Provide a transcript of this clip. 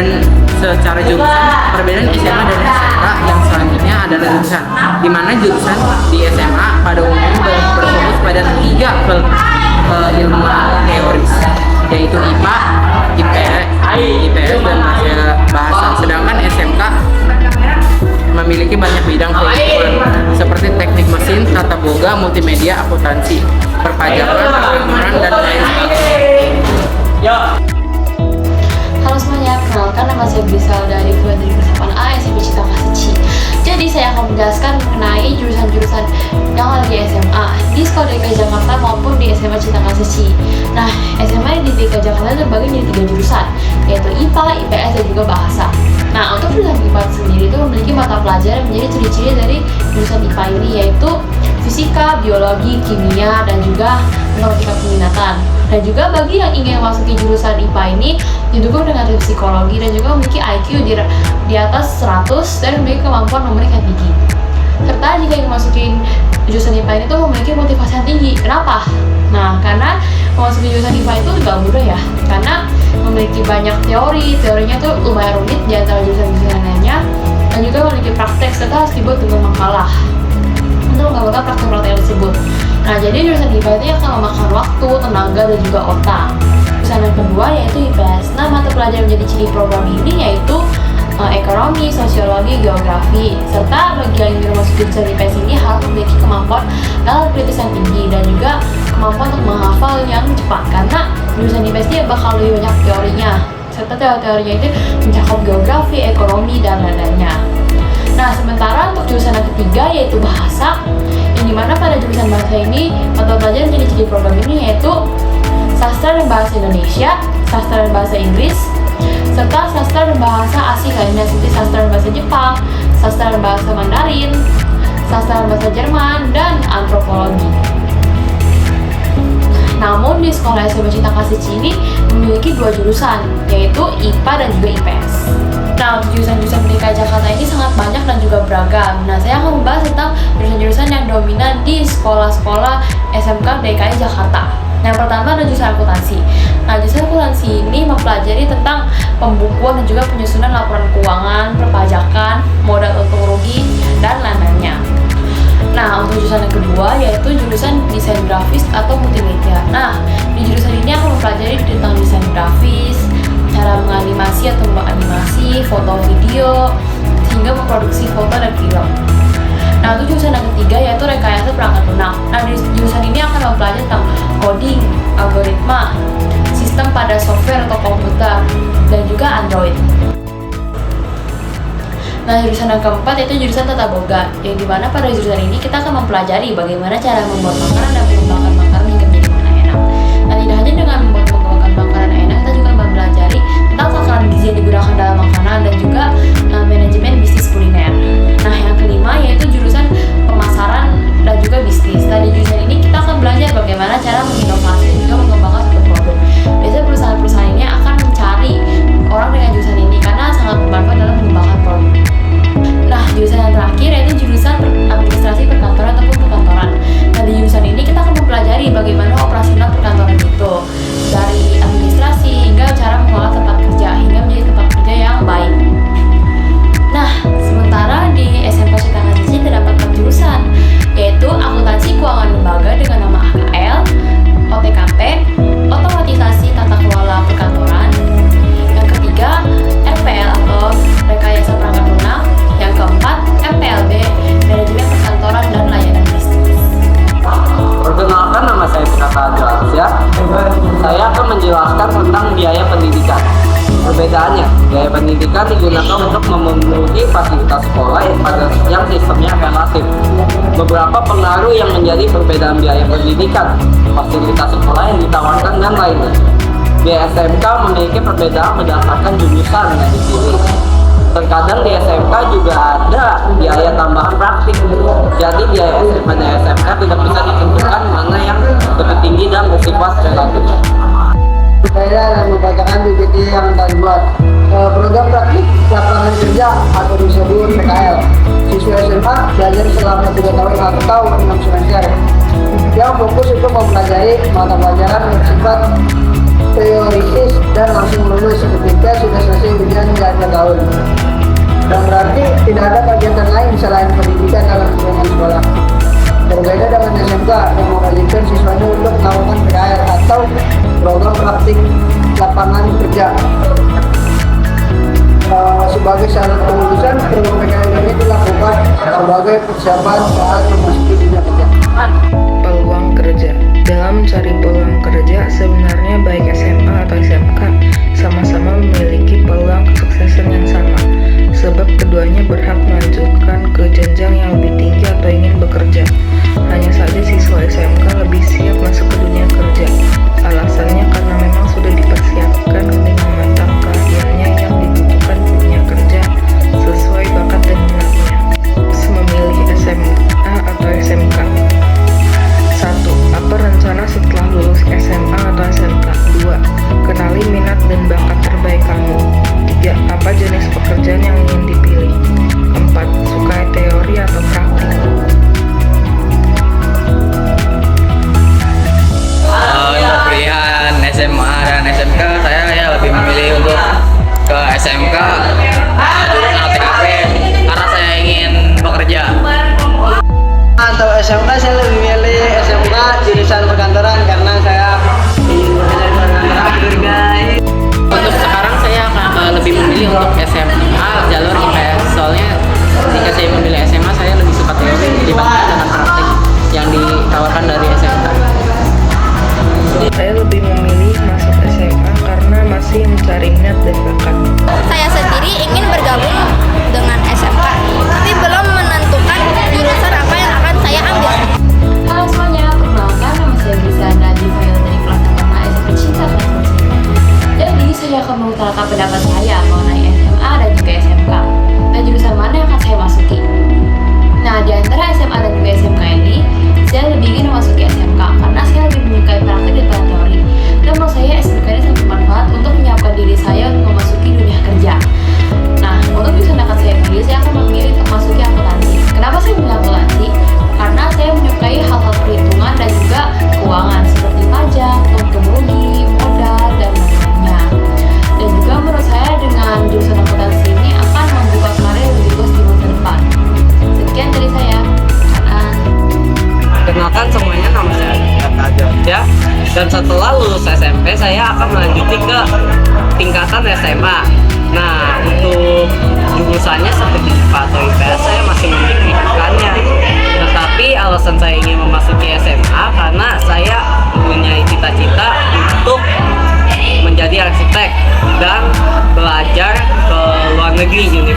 Dan secara jurusan, perbedaan SMA dan SMK yang selanjutnya adalah jurusan, di mana jurusan di SMA pada umumnya berfokus pada 3 ilmuwan teoris, yaitu IPA, IPS, dan bahasa. Sedangkan SMK memiliki banyak bidang keilmuan seperti teknik mesin, tata boga, multimedia, akuntansi, perpajakan, perkantoran, dan lain sebagainya. Halo semuanya, kenalkan nama saya Brisel dari Keluarga Persamaan A SMP Cita Kasih C. Jadi saya akan menjelaskan mengenai jurusan-jurusan yang ada di SMA di Sekolah DKI Jakarta maupun di SMA Cita Kasih C. Nah, SMA di DKI Jakarta terbagi menjadi 3 jurusan, yaitu IPA, IPS, dan juga bahasa. Nah, untuk jurusan IPA sendiri itu memiliki mata pelajaran menjadi ciri-ciri dari jurusan IPA ini, yaitu fisika, biologi, kimia, dan juga matematika peminatan. Dan juga bagi yang ingin memasuki jurusan IPA ini didukung dengan psikologi dan juga memiliki IQ di atas 100 dan memiliki kemampuan numerik yang tinggi. Serta jika ingin masukin jurusan IPA ini tuh memiliki motivasi yang tinggi. Kenapa? Nah, karena memasuki jurusan IPA itu gak mudah ya, karena memiliki banyak teorinya tuh lumayan rumit di antara jurusan-jurusan lainnya, dan juga memiliki praktek serta harus dibuat dengan makalah untuk mengembangkan praktek-praktek tersebut. Nah, jadi jurusan IPA ini akan memakan waktu, tenaga, dan juga otak. Jurusan yang kedua yaitu IPS. Nah, mata pelajaran menjadi ciri program ini yaitu ekonomi, sosiologi, geografi. Serta bagi yang ingin masuk jurusan IPS ini harus memiliki kemampuan dalam kritis yang tinggi dan juga kemampuan untuk menghafal yang cepat, karena jurusan IPS ini bakal lebih banyak teorinya. Serta teorinya itu mencakup geografi, ekonomi, dan lain-lainnya. Nah, sementara untuk jurusan yang ketiga yaitu bahasa, yang dimana pada jurusan bahasa ini mata pelajaran jadi ciri program ini yaitu sastra dan bahasa Indonesia, sastra dan bahasa Inggris, serta sastra dan bahasa asing lainnya seperti sastra dan bahasa Jepang, sastra dan bahasa Mandarin, sastra dan bahasa Jerman, dan antropologi. Namun di sekolah SMP Cita Kasih C ini memiliki 2 jurusan, yaitu IPA dan juga IPS. Nah, untuk jurusan-jurusan DKI Jakarta ini sangat banyak dan juga beragam. Nah, saya akan membahas tentang jurusan-jurusan yang dominan di sekolah-sekolah SMK DKI Jakarta. Yang pertama ada jurusan akuntansi. Nah, jurusan akuntansi ini mempelajari tentang pembukuan dan juga penyusunan laporan keuangan, perpajakan, modal untung rugi, dan lain-lainnya. Nah, untuk jurusan yang kedua yaitu jurusan desain grafis atau multimedia. Nah, di jurusan ini akan mempelajari tentang desain grafis, cara menganimasi atau menganimasi, foto video, hingga memproduksi foto dan film. Nah, untuk jurusan yang ketiga yaitu rekayasa perangkat lunak. Nah, di jurusan ini akan mempelajari tentang coding, algoritma, sistem pada software atau komputer, dan juga Android. Nah, jurusan yang keempat yaitu jurusan tata boga, yang dimana pada jurusan ini kita akan mempelajari bagaimana cara membuat makanan dan mengembangkan makanan hingga menjadi makanan enak. Nah, tidak hanya dengan mengembangkan makanan enak, kita juga mempelajari tentang takaran gizi yang digunakan dalam makanan dan juga manajemen bisnis kuliner. Nah, yang kelima yaitu jurusan pemasaran dan juga bisnis. Nah, di jurusan ini kita akan belajar bagaimana cara menginovasi dan juga mengembangkan suatu produk. Biasanya perusahaan-perusahaan ini akan mencari orang dengan jurusan ini karena sangat bermanfaat dalam mengembangkan produk. Nah, jurusan yang terakhir yaitu jurusan administrasi perkantoran ataupun perkantoran. Nah, di jurusan ini kita akan mempelajari bagaimana operasional perkantoran itu, dari administrasi hingga cara mengelola tempat kerja hingga menjadi tempat kerja yang baik. Nah, sementara di SMK Cita Kasih C terdapat 4 jurusan, yaitu akuntansi keuangan lembaga dengan nama AKL, OTKP, otomatisasi tata kelola perkantoran. Yang ketiga, RPL atau rekayasa perangkat lunak. Yang keempat, MPLB, manajemen perkantoran dan layanan bisnis. Perkenalkan, nama saya Pinata Adriansyah. Saya akan menjelaskan tentang biaya pendidikan. Perbedaannya, biaya pendidikan digunakan untuk memenuhi fasilitas sekolah yang sistemnya relatif. Beberapa pengaruh yang menjadi perbedaan biaya pendidikan, fasilitas sekolah yang ditawarkan, dan lainnya. Di SMK memiliki perbedaan berdasarkan jurusan yang dipilih. Terkadang di SMK juga ada biaya tambahan praktik. Jadi biaya pada SMK tidak bisa ditentukan mana yang lebih tinggi dan bersifat relatif. Saya membacakan PPT yang kami buat. Program praktik lapangan kerja atau disebut PKL. Siswa SMA belajar selama 3 tahun atau 6 semester. Yang fokus untuk mempelajari mata pelajaran yang bersifat teoritis dan langsung lulus ketika sudah selesai ujian di akhir tahun. Dan berarti tidak ada kegiatan lain selain pendidikan dalam lingkungan sekolah. Berbeda dengan SMK yang mewajibkan siswanya untuk melakukan PKL atau program praktik lapangan kerja. Sebagai syarat kelulusan, program PKL ini dilakukan sebagai persiapan saat memasuki dunia kerja. Peluang kerja. Dalam mencari peluang kerja, sebenarnya baik SMA atau SMK sama-sama memiliki peluang kesuksesan yang sama, sebab keduanya berhak melanjutkan ke jenjang yang lebih tinggi atau ingin bekerja. Hanya saja siswa SMK lebih siap masuk ke dunia kerja. Alasannya karena memang sudah dipersiapkan dengan matang keahliannya yang dibutuhkan di dunia kerja sesuai bakat dan minatnya. Memilih SMA atau SMK. 1. Apa rencana setelah lulus SMA atau SMK? 2. Kenali minat dan bakat terbaik kamu. 3. Apa jenis pekerjaan yang ingin dipilih? 4. Suka teori atau praktik? Untuk pilihan SMA dan SMK, saya lebih memilih untuk ke SMK jurusan TKP karena saya ingin bekerja. Atau SMK, saya lebih milih SMK jurusan perkantoran karena saya ingin bekerja di perkantoran. Untuk sekarang saya lebih memilih untuk SMA jalur IPS, soalnya ketika saya memilih SMA saya lebih suka teori dibandingkan dengan praktik yang ditawarkan dari SMK. Saya lebih memilih masuk SMA karena masih mencari minat dan bakat. Saya sendiri ingin bergabung dengan SMK, tapi belum menentukan jurusan apa yang akan saya ambil. Halo semuanya, perkenalkan nama saya Grisana Jivail dari kelas 8A SMP Cinta kelas 9. Jadi saya akan mengutarakan pendapat saya mengenai SMA dan juga SMK. Dan jurusan mana yang akan saya masuki? Nah, di antara SMA dan juga SMK ini, saya lebih ingin memasuki SMK karena saya lebih menyukai praktik daripada teori. Dan menurut saya SMK ini sangat bermanfaat untuk menyiapkan diri saya untuk memasuki dunia kerja. Nah, untuk jurusan yang akan saya pilih, saya akan memilih untuk memasuki akuntansi. Kenapa saya memilih akuntansi? Karena saya menyukai hal-hal perhitungan dan juga keuangan seperti pajak, untung rugi, modal, dan lain-lainnya. Dan juga menurut saya dengan jurusan akuntansi ini akan membuka karir lebih luas di masa depan. Sekian dari saya. Kanan. Perkenalkan semuanya, nama saya ya. Dan setelah lulus SMP saya akan melanjuti ke tingkatan SMA. Nah, untuk jurusannya seperti IPA atau IPS saya masih memikirkannya. Tetapi alasan saya ingin memasuki SMA karena saya mempunyai cita-cita untuk menjadi arsitek dan belajar ke luar negeri, Uni